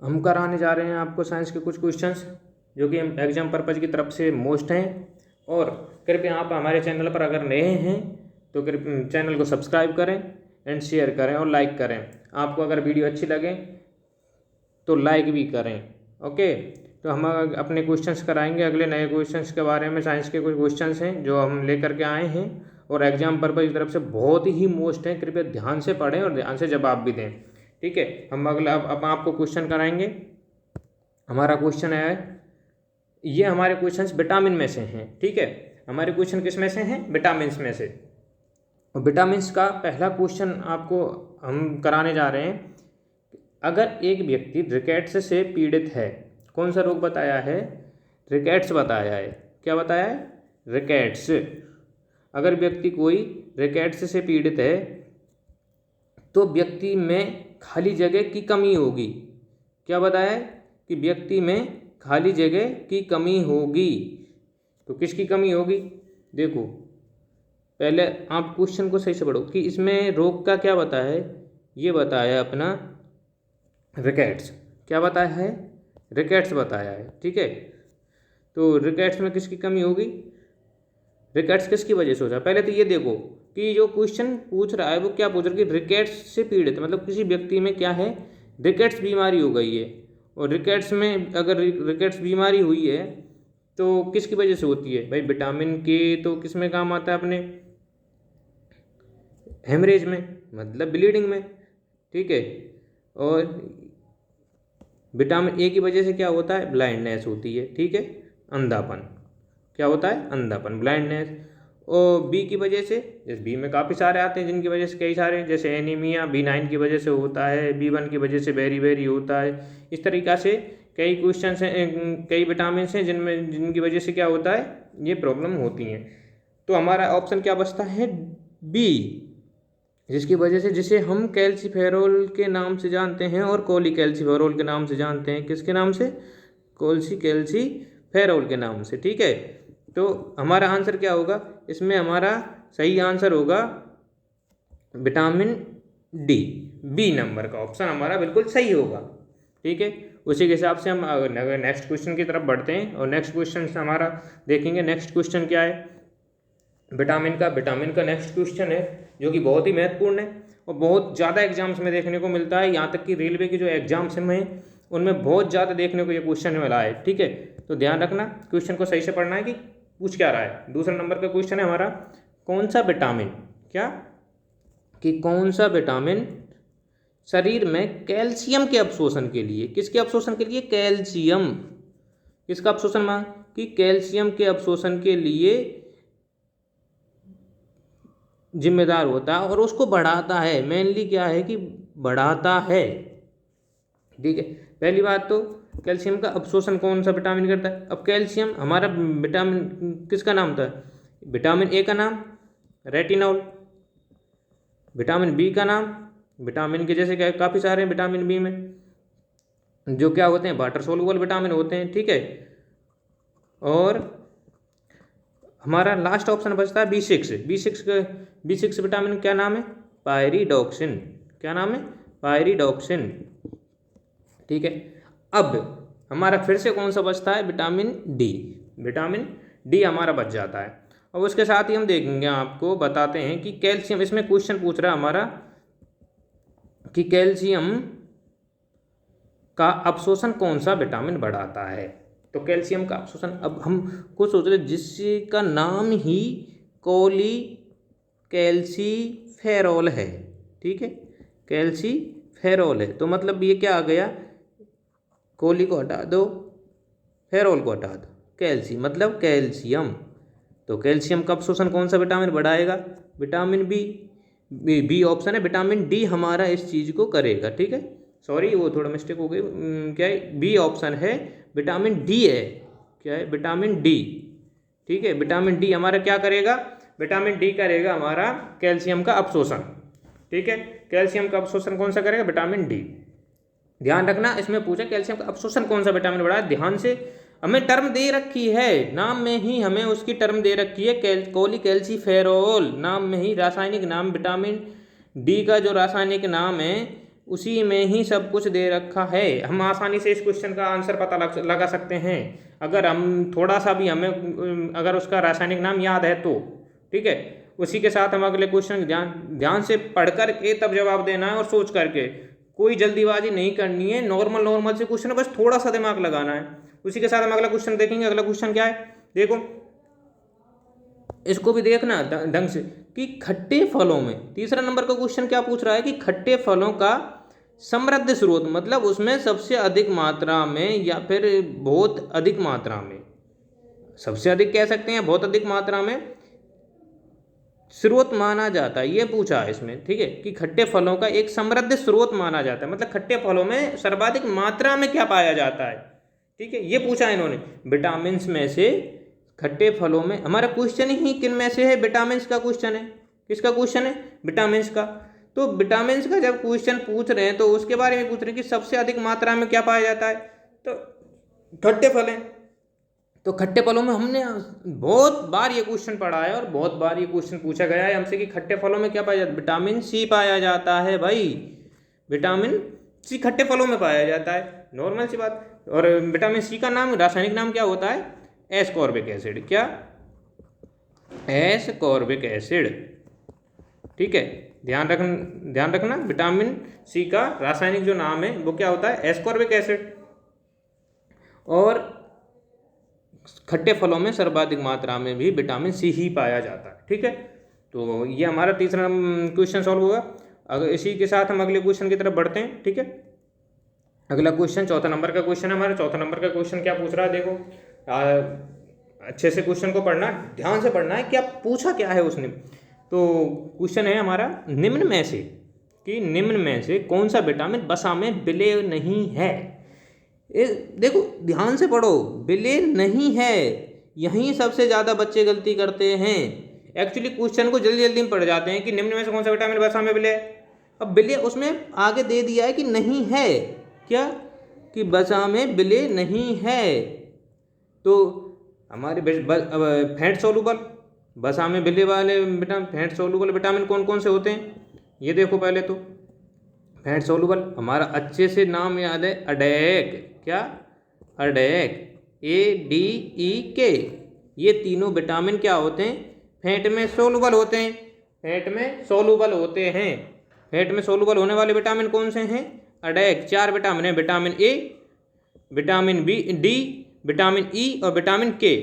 हम कराने जा रहे हैं आपको साइंस के कुछ क्वेश्चंस जो कि एग्जाम पर्पज की तरफ से मोस्ट हैं। और कृपया आप हमारे चैनल पर अगर नए हैं तो कृपया चैनल को सब्सक्राइब करें एंड शेयर करें और लाइक करें। आपको अगर वीडियो अच्छी लगे तो लाइक भी करें। ओके, तो हम अपने क्वेश्चंस कराएंगे अगले नए क्वेश्चंस के बारे में। साइंस के कुछ क्वेश्चंस हैं जो हम लेकर के आए हैं और एग्जाम पर्पज की तरफ से बहुत ही मोस्ट हैं। कृपया ध्यान से पढ़ें और ध्यान से जवाब भी दें। ठीक है, हम अगला अब आपको क्वेश्चन कराएंगे। हमारा क्वेश्चन है, ये हमारे क्वेश्चंस विटामिन में से हैं। ठीक है, हमारे क्वेश्चन किस में से हैं? विटामिन्स में से। और विटामिन्स का पहला क्वेश्चन आपको हम कराने जा रहे हैं। अगर एक व्यक्ति रिकेट्स से पीड़ित है, कौन सा रोग बताया है? रिकेट्स बताया है। क्या बताया है? रिकेट्स। अगर व्यक्ति कोई रिकेट्स से पीड़ित है तो व्यक्ति में खाली जगह की कमी होगी। क्या बताया है? कि व्यक्ति में खाली जगह की कमी होगी। तो किसकी कमी होगी? देखो, पहले आप क्वेश्चन को सही से पढ़ो कि इसमें रोग का क्या बताया है। ये बताया है अपना रिकेट्स। क्या बताया है? रिकेट्स बताया है। ठीक है, तो रिकेट्स में किसकी कमी होगी? रिकेट्स किसकी वजह से होता है? पहले तो ये देखो कि जो क्वेश्चन पूछ रहा है वो क्या पूछ रहा है कि रिकेट्स से पीड़ित, मतलब किसी व्यक्ति में क्या है? रिकेट्स बीमारी हो गई है। और रिकेट्स में अगर रिकेट्स बीमारी हुई है तो किसकी वजह से होती है? भाई विटामिन के तो किस में काम आता है? अपने हेमरेज में, मतलब ब्लीडिंग में। ठीक है, और विटामिन ए की वजह से क्या होता है? ब्लाइंडनेस होती है। ठीक है, अंधापन। क्या होता है? अंधापन, ब्लाइंडनेस। और बी की वजह से, जैसे बी में काफ़ी सारे आते हैं जिनकी वजह से कई सारे, जैसे एनीमिया B9 की वजह से होता है, B1 की वजह से बेरी होता है। इस तरीक़ा से कई क्वेश्चन हैं, कई विटामिन हैं जिनकी वजह से क्या होता है? ये प्रॉब्लम होती हैं। तो हमारा ऑप्शन क्या बचता है? बी, जिसकी वजह से, जिसे हम कैल्सीफेरोल के नाम से जानते हैं और कोलिकैल्सीफेरोल के नाम से जानते हैं। किसके नाम से? कैल्सीफेरोल के नाम से। ठीक है, तो हमारा आंसर क्या होगा इसमें? हमारा सही आंसर होगा विटामिन डी, बी नंबर का ऑप्शन हमारा बिल्कुल सही होगा। ठीक है, उसी के हिसाब से हम नेक्स्ट क्वेश्चन की तरफ बढ़ते हैं और नेक्स्ट क्वेश्चन हमारा देखेंगे। नेक्स्ट क्वेश्चन क्या है? विटामिन का नेक्स्ट क्वेश्चन है जो कि बहुत ही महत्वपूर्ण है और बहुत ज़्यादा एग्जाम्स में देखने को मिलता है। यहाँ तक कि रेलवे के जो एग्जाम्स में उनमें बहुत ज़्यादा देखने को ये क्वेश्चन मिला है। ठीक है, तो ध्यान रखना, क्वेश्चन को सही से पढ़ना है कि पूछ क्या रहा है। दूसरा नंबर का क्वेश्चन है हमारा, कौन सा विटामिन, क्या कि कौन सा विटामिन शरीर में कैल्शियम के अवशोषण के लिए, किसके अवशोषण के लिए? कैल्शियम। किसका अवशोषण मांग? कि कैल्शियम के अवशोषण के लिए जिम्मेदार होता है और उसको बढ़ाता है। मेनली क्या है कि बढ़ाता है। ठीक है, पहली बात तो कैल्शियम का अवशोषण कौन सा विटामिन करता है? अब कैल्शियम हमारा विटामिन किसका नाम था? विटामिन ए का नाम रेटिनॉल। विटामिन बी का नाम, विटामिन के जैसे क्या काफ़ी सारे हैं विटामिन बी में जो क्या होते हैं? वाटर सोलुबल विटामिन होते हैं। ठीक है, और हमारा लास्ट ऑप्शन बचता है B6 विटामिन क्या नाम है? पायरिडॉक्सिन। क्या नाम है? पायरिडॉक्सिन। ठीक है, अब हमारा फिर से कौन सा बचता है? विटामिन डी हमारा बच जाता है। और उसके साथ ही हम देखेंगे, आपको बताते हैं कि कैल्शियम, इसमें क्वेश्चन पूछ रहा है हमारा कि कैल्शियम का अवशोषण कौन सा विटामिन बढ़ाता है। तो कैल्शियम का अवशोषण, अब हम कुछ सोच रहे जिसका नाम ही कैल्सीफेरोल है। ठीक है, कैल्सीफेरोल है, तो मतलब ये क्या आ गया? कोली को हटा दो, फेरोल को हटा दो, कैल्सी मतलब कैल्शियम। तो कैल्शियम का अवशोषण कौन सा विटामिन बढ़ाएगा? विटामिन बी ऑप्शन है। विटामिन डी हमारा इस चीज़ को करेगा। ठीक है, सॉरी वो थोड़ा मिस्टेक हो गई। क्या है? बी ऑप्शन है, विटामिन डी है। क्या है? Vitamin D. ठीक है, विटामिन डी हमारा क्या करेगा? विटामिन डी करेगा हमारा कैल्शियम का अवशोषण। ठीक है, कैल्शियम का अवशोषण कौन सा करेगा? Vitamin D. ध्यान रखना, इसमें पूछा कैल्शियम का अवशोषण कौन सा विटामिन बढ़ाए। ध्यान से, हमें टर्म दे रखी है, नाम में ही हमें उसकी टर्म दे रखी है, कोलिकैल्सीफेरोल। नाम में ही रासायनिक नाम, विटामिन डी का जो रासायनिक नाम है उसी में ही सब कुछ दे रखा है। हम आसानी से इस क्वेश्चन का आंसर पता लगा सकते हैं अगर हम थोड़ा सा भी हमें अगर उसका रासायनिक नाम याद है तो, ठीक है। उसी के साथ हम अगले क्वेश्चन ध्यान से पढ़ कर के तब जवाब देना है और सोच करके, कोई जल्दीबाजी नहीं करनी है। नॉर्मल से क्वेश्चन है, बस थोड़ा सा दिमाग लगाना है। उसी के साथ हम अगला क्वेश्चन देखेंगे। अगला क्वेश्चन क्या है, देखो इसको भी देखना ढंग से कि खट्टे फलों में, तीसरा नंबर का क्वेश्चन क्या पूछ रहा है कि खट्टे फलों का समृद्ध स्रोत, मतलब उसमें सबसे अधिक मात्रा में या फिर बहुत अधिक मात्रा में, सबसे अधिक कह सकते हैं, बहुत अधिक मात्रा में स्रोत माना जाता है, ये पूछा है इसमें, ठीक है। कि खट्टे फलों का एक समृद्ध स्रोत माना जाता है, मतलब खट्टे फलों में सर्वाधिक मात्रा में क्या पाया जाता है, ठीक है, ये पूछा है इन्होंने। विटामिन में से खट्टे फलों में, हमारा क्वेश्चन ही किन में से है, विटामिन का क्वेश्चन है। किसका क्वेश्चन है, विटामिन का। तो विटामिन का जब क्वेश्चन पूछ रहे हैं तो उसके बारे में पूछ रहे हैं कि सबसे अधिक मात्रा में क्या पाया जाता है, तो खट्टे फल हैं। तो खट्टे फलों में हमने बहुत बार ये क्वेश्चन पढ़ा है और बहुत बार ये क्वेश्चन पूछा गया है हमसे कि खट्टे फलों में क्या पाया जाता है, विटामिन सी पाया जाता है भाई, विटामिन सी खट्टे फलों में पाया जाता है, नॉर्मल सी बात। और विटामिन सी का नाम, रासायनिक नाम क्या होता है, एस्कॉर्बिक एसिड। क्या, एस्कॉर्बिक एसिड, ठीक है। ध्यान रखना विटामिन सी का रासायनिक जो नाम है वो क्या होता है, एस्कॉर्बिक एसिड। और खट्टे फलों में सर्वाधिक मात्रा में भी विटामिन सी ही पाया जाता है, ठीक है। तो ये हमारा तीसरा क्वेश्चन सॉल्व होगा। अगर इसी के साथ हम अगले क्वेश्चन की तरफ बढ़ते हैं, ठीक है। अगला क्वेश्चन चौथा नंबर का क्वेश्चन है हमारा। चौथा नंबर का क्वेश्चन क्या पूछ रहा है, देखो अच्छे से क्वेश्चन को पढ़ना, ध्यान से पढ़ना है क्या पूछा क्या है उसने। तो क्वेश्चन है हमारा, निम्न में से कौन सा विटामिन वसा में विलेय नहीं है। देखो ध्यान से पढ़ो, विलेय नहीं है, यहीं सबसे ज़्यादा बच्चे गलती करते हैं। एक्चुअली क्वेश्चन को जल्दी जल्दी में पढ़ जाते हैं कि निम्न में से कौन सा विटामिन वसा में विलेय, अब विलेय उसमें आगे दे दिया है कि नहीं है, क्या कि वसा में विलेय नहीं है। तो हमारे फैट सोलूबल वसा में विलेय वाले विटामिन, फैट सोलूबल विटामिन कौन कौन से होते हैं, ये देखो पहले तो फैट सोलूबल हमारा अच्छे से नाम याद है, अडैक, क्या, अडैक, ADEK, ये तीनों विटामिन क्या होते हैं, फैट में सोलूबल होते हैं, फैट में सोलूबल होते हैं। फैट में सोलूबल होने वाले विटामिन कौन से हैं, अडैक, 4 विटामिन है, vitamin A, vitamin D, vitamin E और विटामिन K,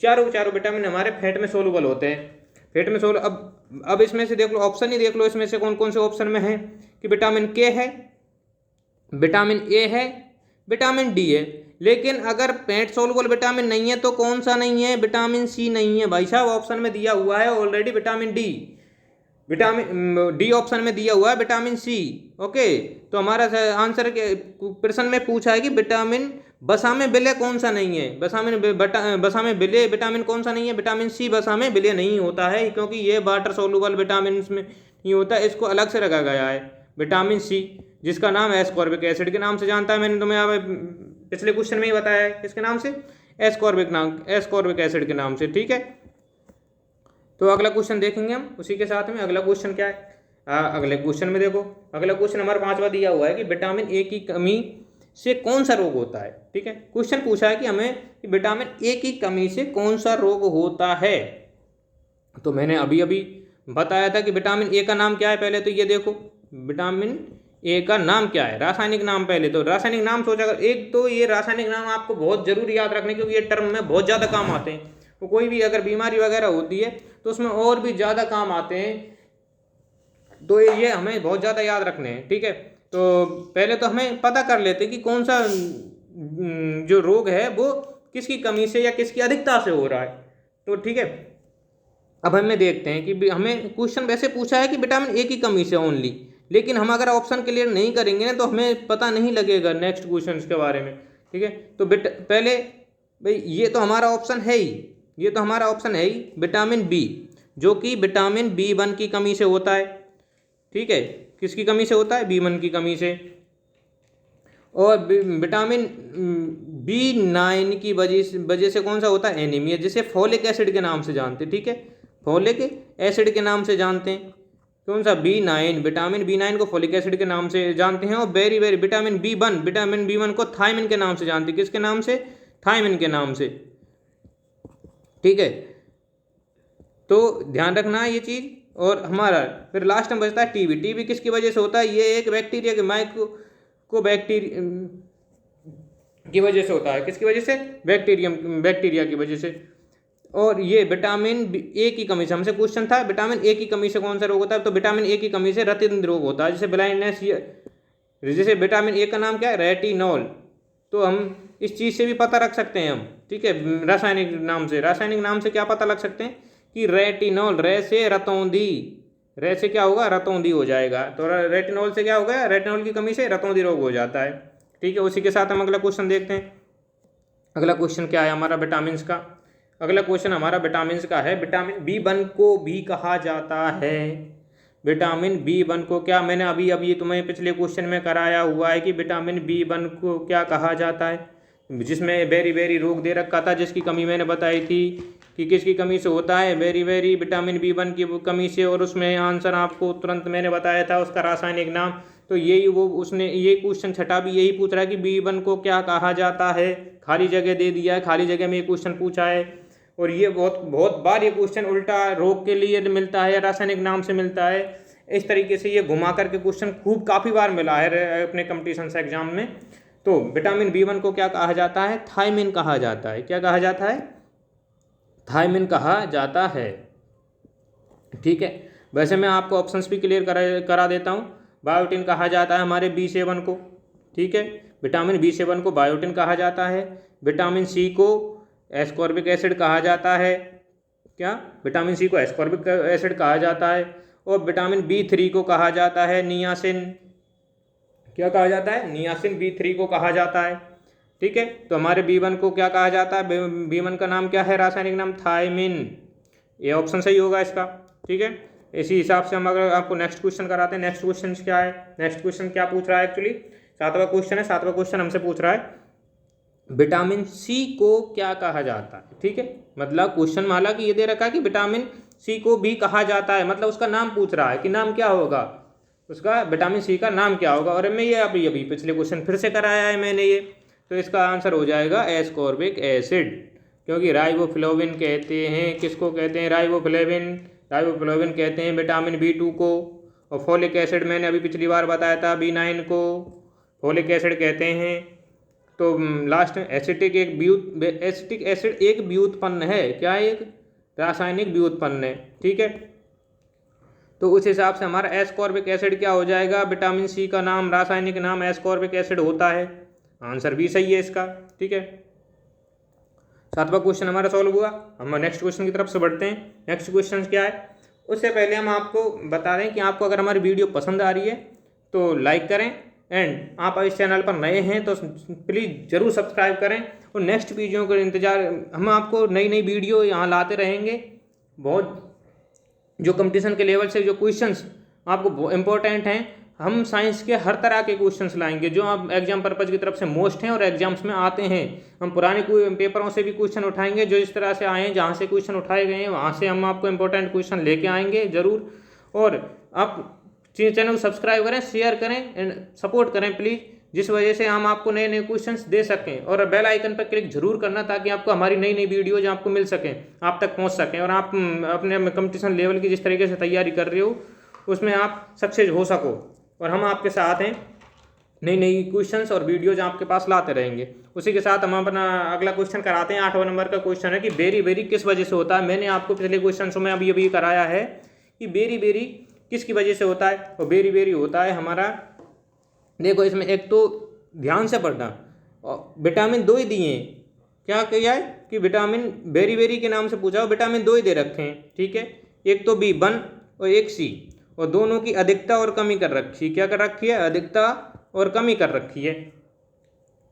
चारों विटामिन हमारे फैट में सोलूबल होते हैं। फैट में सोलूबल, अब इसमें से देख लो, ऑप्शन ही देख लो इसमें से कौन कौन से ऑप्शन में है कि विटामिन K है, विटामिन A है, विटामिन D है। लेकिन अगर फैट सोलूबल विटामिन नहीं है तो कौन सा नहीं है, विटामिन C नहीं है भाई साहब, ऑप्शन में दिया हुआ है already vitamin D, vitamin D option में दिया हुआ है विटामिन C, ओके। तो हमारा आंसर के प्रश्न में पूछा है कि विटामिन वसा में विलेय कौन सा नहीं है, वसा में विलेय विटामिन कौन सा नहीं है, विटामिन C वसा में विलेय नहीं होता है, क्योंकि ये वाटर सोलूबल विटामिन में नहीं होता, इसको अलग से रखा गया है विटामिन C, जिसका नाम एस्कॉर्बिक एसिड के नाम से जानता है। मैंने तुम्हें पिछले क्वेश्चन में ही बताया है, किसके नाम से, एस्कॉर्बिक एसिड के नाम से, ठीक है। तो अगला क्वेश्चन देखेंगे हम उसी के साथ में। अगला क्वेश्चन क्या है, अगले क्वेश्चन में देखो, अगला क्वेश्चन हमारा 5वां दिया हुआ है कि विटामिन A की कमी से कौन सा रोग होता है, ठीक है। क्वेश्चन पूछा है कि हमें कि विटामिन A की कमी से कौन सा रोग होता है। तो मैंने अभी बताया था कि विटामिन A का नाम क्या है, पहले तो ये देखो विटामिन A का नाम क्या है, रासायनिक नाम, पहले तो रासायनिक नाम सोचा कर, एक तो ये रासायनिक नाम आपको बहुत जरूरी याद रखने, क्योंकि ये टर्म में बहुत ज़्यादा काम आते हैं। तो कोई भी अगर बीमारी वगैरह होती है तो उसमें और भी ज़्यादा काम आते हैं, तो ये हमें बहुत ज़्यादा याद रखने हैं, ठीक है। तो पहले तो हमें पता कर लेते हैं कि कौन सा जो रोग है वो किसकी कमी से या किसकी अधिकता से हो रहा है, तो ठीक है। अब हमें देखते हैं कि हमें क्वेश्चन वैसे पूछा है कि विटामिन A की कमी से ओनली, लेकिन हम अगर ऑप्शन क्लियर नहीं करेंगे ना तो हमें पता नहीं लगेगा नेक्स्ट क्वेश्चन के बारे में, ठीक है। तो पहले भाई ये तो हमारा ऑप्शन है ही, ये तो हमारा ऑप्शन है ही विटामिन B, जो कि विटामिन B1 की कमी से होता है, ठीक है। किसकी कमी से होता है, B1 की कमी से। और विटामिन B9 की वजह से कौन सा होता है, एनीमिया, जिसे फोलिक एसिड के नाम से जानते हैं, ठीक है, फोलिक एसिड के नाम से जानते हैं। कौन सा B9, विटामिन B9 को फोलिक एसिड के नाम से जानते हैं। और वेरी वेरी विटामिन B1 को थायमिन के नाम से जानते हैं। किसके नाम से? थायमिन के नाम से, ठीक है। तो ध्यान रखना है ये चीज़। और हमारा फिर लास्ट में बचता है टीबी। टीबी किसकी वजह से होता है? ये एक बैक्टीरिया के को बैक्टीरिया की वजह से होता है। किसकी वजह से? बैक्टीरिया की वजह से। और ये विटामिन ए की कमी से, हमसे क्वेश्चन था विटामिन ए की कमी से कौन सा रोग होता है, तो विटामिन ए की कमी से रतिंद्र रोग होता है, जैसे ब्लाइंडनेस। जैसे विटामिन ए का नाम क्या है? रेटिनॉल। तो हम इस चीज़ से भी पता रख सकते हैं हम, ठीक है, रासायनिक नाम से क्या पता लग सकते हैं कि रेटिनॉल, रे से रतौंधी, रे से क्या होगा? रतौंधी हो जाएगा। तो रेटिनॉल से क्या होगा? रेटिनॉल की कमी से रतौंधी रोग हो जाता है, ठीक है। उसी के साथ हम अगला क्वेश्चन देखते हैं। अगला क्वेश्चन क्या है हमारा? विटामिन का। अगला क्वेश्चन हमारा विटामिन का है। विटामिन B1 को भी कहा जाता है। विटामिन B1 को क्या, मैंने अभी तुम्हें पिछले क्वेश्चन में कराया हुआ है कि विटामिन B1 को क्या कहा जाता है, जिसमें वेरी वेरी रोग दे रखा था, जिसकी कमी मैंने बताई थी कि किसकी कमी से होता है? वेरी वेरी विटामिन B1 की कमी से। और उसमें आंसर आपको तुरंत मैंने बताया था उसका रासायनिक नाम। तो यही वो उसने ये क्वेश्चन छठा भी यही पूछ रहा है कि B1 को क्या कहा जाता है। खाली जगह दे दिया है, खाली जगह में ये क्वेश्चन पूछा है। और ये बहुत बार ये क्वेश्चन उल्टा रोग के लिए मिलता है या रासायनिक नाम से मिलता है। इस तरीके से ये घुमा करके क्वेश्चन काफ़ी बार मिला है अपने कंपटीशन एग्जाम में। तो विटामिन B1 को क्या कहा जाता है? थायमिन कहा जाता है। क्या कहा जाता है? थायमिन कहा जाता है, ठीक है। वैसे मैं आपको ऑप्शंस भी क्लियर करा देता हूँ। बायोटिन कहा जाता है हमारे B7 को, ठीक है। विटामिन B7 को बायोटिन कहा जाता है। विटामिन C को एस्कॉर्बिक एसिड कहा जाता है। क्या? विटामिन C को एस्कॉर्बिक एसिड कहा जाता है। और विटामिन B3 को कहा जाता है नियासिन। क्या कहा जाता है? नियासिन B3 को कहा जाता है, ठीक है। तो हमारे B1 को क्या कहा जाता है? B1 का नाम क्या है? रासायनिक नाम थायमिन। ये ऑप्शन सही होगा इसका, ठीक है। इसी हिसाब से हम अगर आपको नेक्स्ट क्वेश्चन कराते हैं। नेक्स्ट क्वेश्चन क्या है? नेक्स्ट क्वेश्चन क्या पूछ रहा है? एक्चुअली 7वां क्वेश्चन है। 7वां क्वेश्चन हमसे पूछ रहा है विटामिन C को क्या कहा जाता है, ठीक है। मतलब क्वेश्चन माला कि ये दे रखा है कि विटामिन C को भी कहा जाता है, मतलब उसका नाम पूछ रहा है कि नाम क्या होगा उसका, विटामिन C का नाम क्या होगा। और मैं ये अभी पिछले क्वेश्चन फिर से कराया है मैंने ये। तो इसका आंसर हो जाएगा एस्कॉर्बिक एसिड, क्योंकि राइबोफ्लेविन कहते हैं। किसको कहते हैं? राइबोफ्लेविन कहते हैं विटामिन B2 को। और फोलिक एसिड मैंने अभी पिछली बार बताया था B9 को फोलिक एसिड कहते हैं। तो लास्ट में एसिटिक एसिड एक व्युत्पन्न है। क्या? एक रासायनिक व्युत्पन्न है, ठीक है। तो उस हिसाब से हमारा एस्कॉर्बिक एसिड क्या हो जाएगा? विटामिन C का नाम, रासायनिक नाम एस्कॉर्बिक एसिड होता है। आंसर भी सही है इसका, ठीक है। 7वां क्वेश्चन हमारा सॉल्व हुआ। हम नेक्स्ट क्वेश्चन की तरफ से बढ़ते हैं। नेक्स्ट क्वेश्चन क्या है? उससे पहले हम आपको बता दें कि आपको अगर हमारी वीडियो पसंद आ रही है तो लाइक करें। एंड आप इस चैनल पर नए हैं तो प्लीज़ ज़रूर सब्सक्राइब करें। और नेक्स्ट वीडियो का इंतज़ार, हम आपको नई नई वीडियो यहाँ लाते रहेंगे। बहुत जो कंपटीशन के लेवल से जो क्वेश्चंस आपको इम्पोर्टेंट हैं, हम साइंस के हर तरह के क्वेश्चंस लाएंगे जो आप एग्जाम पर्पज़ की तरफ से मोस्ट हैं और एग्जाम्स में आते हैं। हम पुराने पेपरों से भी क्वेश्चन उठाएंगे, जो इस तरह से आए हैं, जहाँ से क्वेश्चन उठाए गए हैं वहाँ से हम आपको इम्पोर्टेंट क्वेश्चन लेके आएंगे ज़रूर। और आप चैनल को सब्सक्राइब करें, शेयर करें एंड सपोर्ट करें प्लीज़, जिस वजह से हम आपको नए नए क्वेश्चंस दे सकें। और बेल आइकन पर क्लिक जरूर करना ताकि आपको हमारी नई नई वीडियोज आपको मिल सकें, आप तक पहुंच सकें। और आप अपने कंपटीशन लेवल की जिस तरीके से तैयारी कर रहे हो उसमें आप सक्सेस हो सको। और हम आपके साथ हैं, नई नई क्वेश्चंस और वीडियोज आपके पास लाते रहेंगे। उसी के साथ हम अपना अगला क्वेश्चन कराते हैं। 8वां नंबर का क्वेश्चन है कि बेरी बेरी किस वजह से होता है। मैंने आपको पिछले क्वेश्चन में अभी कराया है कि बेरी बेरी किसकी वजह से होता है। और बेरी बेरी होता है हमारा, देखो इसमें एक तो ध्यान से पढ़ना, विटामिन 2 ही दिए हैं। क्या किया है कि विटामिन बेरी बेरी के नाम से पूछा हो, विटामिन 2 ही दे रखे हैं, ठीक है। एक तो B1 और एक C, और दोनों की अधिकता और कमी कर रखी है। क्या कर रखी है? अधिकता और कमी कर रखी है।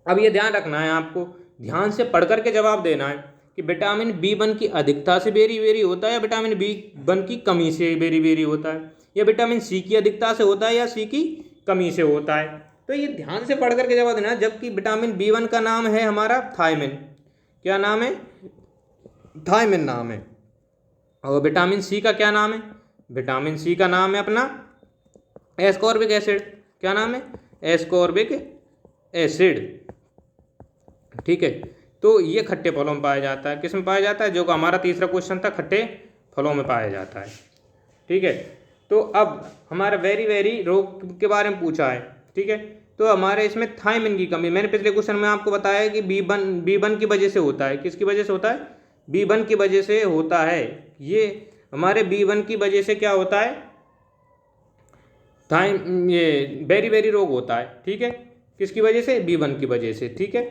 अब ये ध्यान रखना है, आपको ध्यान से पढ़ करके जवाब देना है कि विटामिन B1 की अधिकता से बेरी बेरी होता है या विटामिन B1 की कमी से बेरी बेरी होता है, या विटामिन C की अधिकता से होता है या C की कमी से होता है। तो ये ध्यान से पढ़ करके जवाब देना है। जबकि विटामिन B1 का नाम है हमारा थायमिन। क्या नाम है? थायमिन नाम है। और विटामिन C का क्या नाम है? विटामिन सी का नाम है अपना एस्कॉर्बिक एसिड। क्या नाम है? Ascorbic acid. ठीक है, तो ये खट्टे फलों में पाया जाता है। किस में पाया जाता है? जो कि हमारा तीसरा क्वेश्चन था, खट्टे फलों में पाया जाता है। ठीक है, तो अब हमारा वेरी रोग के बारे में पूछा है। ठीक है, तो हमारे इसमें थायमिन की कमी, मैंने पिछले क्वेश्चन में आपको बताया कि B1 की वजह से होता है। किसकी वजह से होता है? B1 की वजह से होता है। ये हमारे B1 की वजह से क्या होता है? ये वेरी रोग होता है। ठीक है, किसकी वजह से? B1 की वजह से। ठीक है,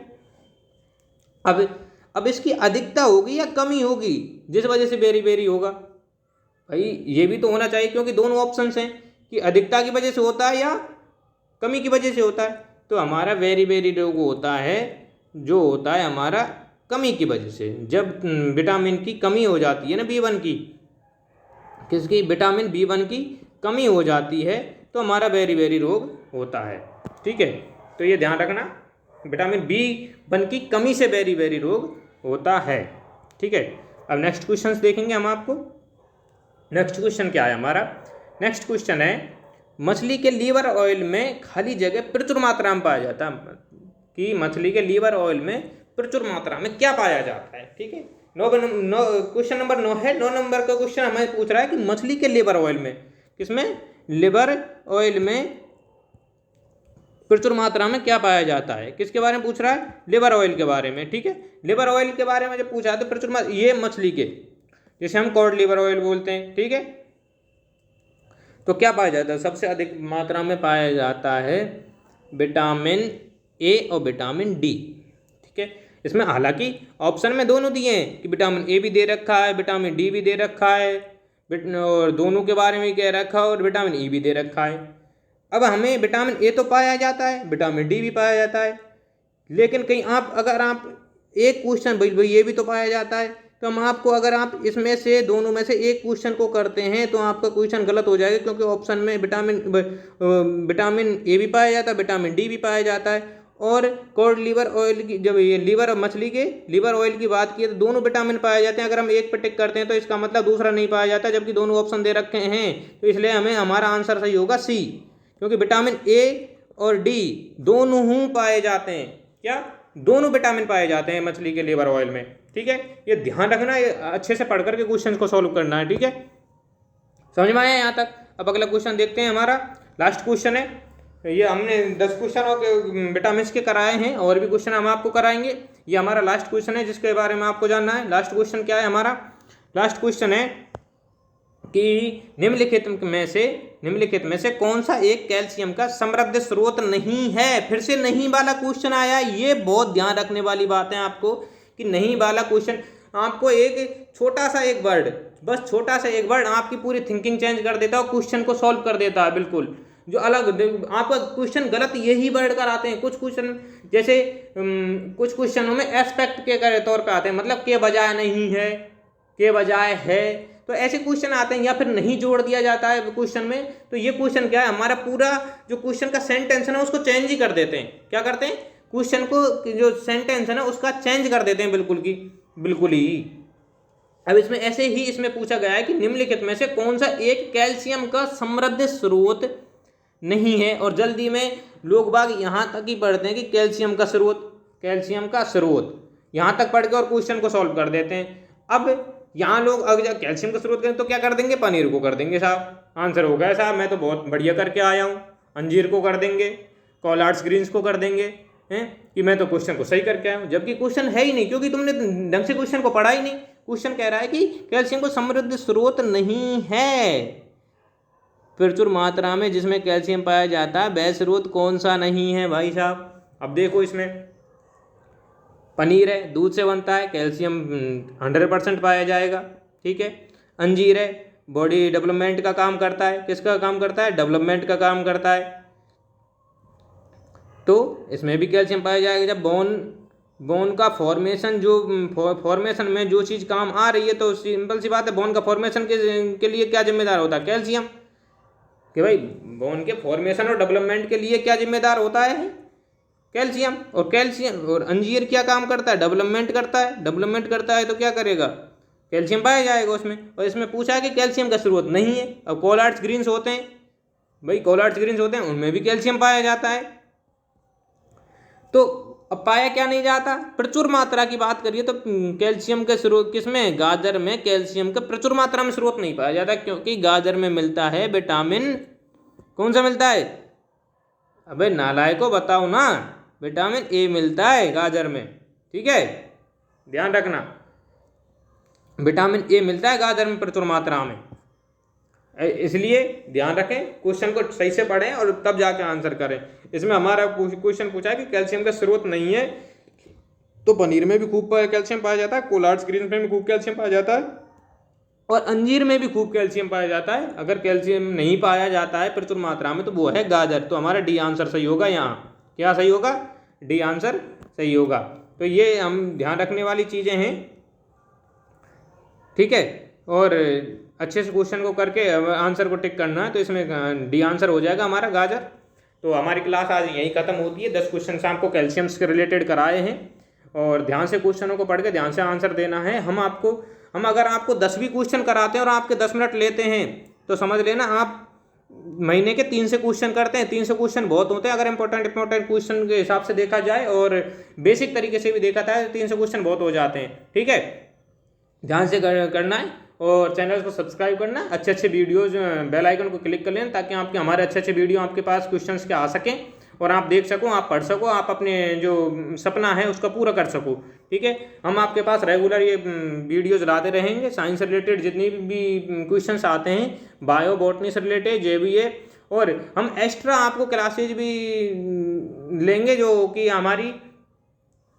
अब इसकी अधिकता होगी या कमी होगी जिस वजह से वेरी होगा? भाई ये भी तो होना चाहिए, क्योंकि दोनों ऑप्शंस हैं कि अधिकता की वजह से होता है या कमी की वजह से होता है। तो हमारा वेरी रोग होता है जो होता है हमारा कमी की वजह से। जब विटामिन की कमी हो जाती है ना B1 की, किसकी? विटामिन B1 की कमी हो जाती है तो हमारा वेरी रोग होता है। ठीक है, तो ये ध्यान रखना, विटामिन B1 की कमी से वेरी रोग होता है। ठीक है, अब नेक्स्ट क्वेश्चन देखेंगे हम आपको। नेक्स्ट क्वेश्चन क्या है हमारा? नेक्स्ट क्वेश्चन है, मछली के लीवर ऑयल में खाली जगह प्रचुर मात्रा में पाया जाता है। कि मछली के लीवर ऑयल में प्रचुर मात्रा में क्या पाया जाता है? ठीक है, क्वेश्चन नंबर 9 है। 9 नंबर का क्वेश्चन हमें पूछ रहा है कि मछली के लीवर ऑयल में, किसमें? लिवर ऑयल में प्रचुर मात्रा में क्या पाया जाता है? किसके बारे में पूछ रहा है? लिवर ऑयल के बारे में। ठीक है, लिवर ऑयल के बारे में जब पूछा है तो प्रचुर ये मछली के, जिसे हम कॉड लिवर ऑयल बोलते हैं। ठीक है, तो क्या पाया जाता है? सबसे अधिक मात्रा में पाया जाता है विटामिन ए और विटामिन डी। ठीक है, इसमें हालांकि ऑप्शन में दोनों दिए हैं कि विटामिन ए भी दे रखा है, विटामिन डी भी दे रखा है, और दोनों के बारे में कह रखा है, और विटामिन ई भी दे रखा है। अब हमें विटामिन ए तो पाया जाता है, विटामिन डी भी पाया जाता है, लेकिन कहीं अगर आप एक क्वेश्चन भाई ये भी तो पाया जाता है, तो हम आपको, अगर आप इसमें से दोनों में से एक क्वेश्चन को करते हैं तो आपका क्वेश्चन गलत हो जाएगा, क्योंकि ऑप्शन में विटामिन ए भी पाया जाता है, विटामिन डी भी पाया जाता है, और कॉड लिवर ऑयल की, जब ये लिवर मछली के लिवर ऑयल की बात की तो दोनों विटामिन पाए जाते हैं। अगर हम एक पे टिक करते हैं तो इसका मतलब दूसरा नहीं पाया जाता, जबकि दोनों ऑप्शन दे रखे हैं, तो इसलिए हमें हमारा आंसर सही होगा सी, क्योंकि विटामिन ए और डी दोनों पाए जाते हैं। क्या? दोनों विटामिन पाए जाते हैं मछली के लिवर ऑयल में। ठीक है, ये ध्यान रखना, ये अच्छे से पढ़ करके क्वेश्चन को सॉल्व करना है। ठीक है, समझ में आया यहाँ तक? अब अगला क्वेश्चन देखते हैं, हमारा लास्ट क्वेश्चन है। ये हमने 10 क्वेश्चन विटामिन के कराए हैं, और भी क्वेश्चन हम आपको कराएंगे। ये हमारा लास्ट क्वेश्चन है जिसके बारे में आपको जानना है। लास्ट क्वेश्चन क्या है हमारा? लास्ट क्वेश्चन है कि निम्नलिखित में से कौन सा एक कैल्शियम का समृद्ध स्रोत नहीं है? फिर से नहीं वाला क्वेश्चन आया। ये बहुत ध्यान रखने वाली बात है आपको कि नहीं वाला क्वेश्चन, आपको एक छोटा सा एक वर्ड, बस छोटा सा एक वर्ड आपकी पूरी थिंकिंग चेंज कर देता है और क्वेश्चन को सॉल्व कर देता है। बिल्कुल जो अलग आपका क्वेश्चन गलत यही वर्ड कराते हैं। कुछ क्वेश्चन जैसे कुछ क्वेश्चनों में एस्पेक्ट के तौर पे आते हैं, मतलब के बजाय नहीं है, के बजाय है, तो ऐसे क्वेश्चन आते हैं, या फिर नहीं जोड़ दिया जाता है क्वेश्चन में। तो ये क्वेश्चन क्या है, हमारा पूरा जो क्वेश्चन का सेंटेंस है ना उसको चेंज ही कर देते हैं। क्या करते हैं? क्वेश्चन को जो सेंटेंस है ना उसका चेंज कर देते हैं बिल्कुल ही। अब इसमें ऐसे ही इसमें पूछा गया है कि निम्नलिखित में से कौन सा एक कैल्शियम का समृद्ध स्रोत नहीं है, और जल्दी में लोग बाग यहाँ तक ही पढ़ते हैं कि कैल्शियम का स्रोत यहाँ तक पढ़ के और क्वेश्चन को सॉल्व कर देते हैं। अब यहाँ लोग अगर कैल्शियम का स्रोत करें तो क्या कर देंगे? पनीर को कर देंगे साहब, आंसर हो गया साहब, मैं तो बहुत बढ़िया करके आया हूँ। अंजीर को कर देंगे, कॉलार्ड्स ग्रीन्स को कर देंगे, हैं कि मैं तो क्वेश्चन को सही करके आया हूँ, जबकि क्वेश्चन है ही नहीं, क्योंकि तुमने ढंग से क्वेश्चन को पढ़ा ही नहीं। क्वेश्चन कह रहा है कि कैल्शियम को समृद्ध स्रोत नहीं है प्रचुर मात्रा में जिसमें कैल्शियम पाया जाता है, वह स्रोत कौन सा नहीं है भाई साहब? अब देखो, इसमें पनीर है, दूध से बनता है, कैल्शियम 100% पाया जाएगा। ठीक है, अंजीर है, बॉडी डेवलपमेंट का काम करता है। किसका काम करता है? डेवलपमेंट का काम करता है, तो इसमें भी कैल्शियम पाया जाएगा। जब बोन का फॉर्मेशन फॉर्मेशन में जो चीज़ काम आ रही है, तो सिंपल सी बात है, बोन का फॉर्मेशन के लिए क्या जिम्मेदार होता है? कैल्शियम। कि भाई बोन के फॉर्मेशन और डेवलपमेंट के लिए क्या जिम्मेदार होता है? कैल्शियम। और अंजीर क्या काम करता है? डेवलपमेंट करता है। तो क्या करेगा? कैल्शियम पाया जाएगा उसमें। और इसमें पूछा है कि कैल्शियम का स्रोत नहीं है। अब कोलार्ड्स ग्रीन्स होते हैं भाई, कोलार्ड्स ग्रीन्स होते हैं, उनमें भी कैल्शियम पाया जाता है। तो अब पाया क्या नहीं जाता, प्रचुर मात्रा की बात करिए तो कैल्शियम के स्रोत किसमें, गाजर में कैल्शियम का प्रचुर मात्रा में स्रोत नहीं पाया जाता, क्योंकि गाजर में मिलता है विटामिन, कौन सा मिलता है, अबे नालायको बताओ ना, विटामिन ए मिलता है गाजर में, ठीक है, ध्यान रखना, विटामिन ए मिलता है गाजर में प्रचुर मात्रा में। इसलिए ध्यान रखें, क्वेश्चन को सही से पढ़ें और तब जाके आंसर करें। इसमें हमारा क्वेश्चन पूछा है कि कैल्शियम का स्रोत नहीं है, तो पनीर में भी खूब कैल्शियम पाया जाता है, कोलार्ड्स ग्रीन्स में भी खूब कैल्शियम पाया जाता है, और अंजीर में भी खूब कैल्शियम पाया जाता है। अगर कैल्शियम नहीं पाया जाता है प्रचुर मात्रा में तो वो है गाजर। तो हमारा डी आंसर सही होगा। यहाँ क्या सही होगा, डी आंसर सही होगा। तो ये हम ध्यान रखने वाली चीज़ें हैं, ठीक है। और अच्छे से क्वेश्चन को करके आंसर को टिक करना है, तो इसमें डी आंसर हो जाएगा हमारा गाजर। तो हमारी क्लास आज यहीं ख़त्म होती है। 10 क्वेश्चन से आपको कैल्शियम से रिलेटेड कराए हैं, और ध्यान से क्वेश्चनों को पढ़ के ध्यान से आंसर देना है। हम अगर आपको 10 भी क्वेश्चन कराते हैं और आपके 10 मिनट लेते हैं तो समझ लेना आप महीने के 300 क्वेश्चन करते हैं। 300 क्वेश्चन बहुत होते हैं अगर इंपॉर्टेंट क्वेश्चन के हिसाब से देखा जाए, और बेसिक तरीके से भी देखा जाए तो 300 क्वेश्चन बहुत हो जाते हैं, ठीक है। ध्यान से करना है, और चैनल को सब्सक्राइब करना, अच्छे वीडियोज़ बेल आइकन को क्लिक कर लेना, ताकि आपके हमारे अच्छे वीडियो आपके पास क्वेश्चंस के आ सकें और आप देख सको, आप पढ़ सको, आप अपने जो सपना है उसका पूरा कर सको, ठीक है। हम आपके पास रेगुलर ये वीडियोज़ लाते रहेंगे। साइंस से रिलेटेड जितनी भी क्वेश्चंस आते हैं, बायो बॉटनी से रिलेटेड, JBA, और हम एक्स्ट्रा आपको क्लासेज भी लेंगे जो कि हमारी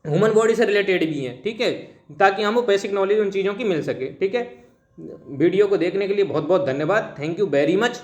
ह्यूमन बॉडी से रिलेटेड भी हैं, ठीक है, ताकि हमको बेसिक नॉलेज उन चीज़ों की मिल सके, ठीक है। वीडियो को देखने के लिए बहुत बहुत धन्यवाद। Thank you very much.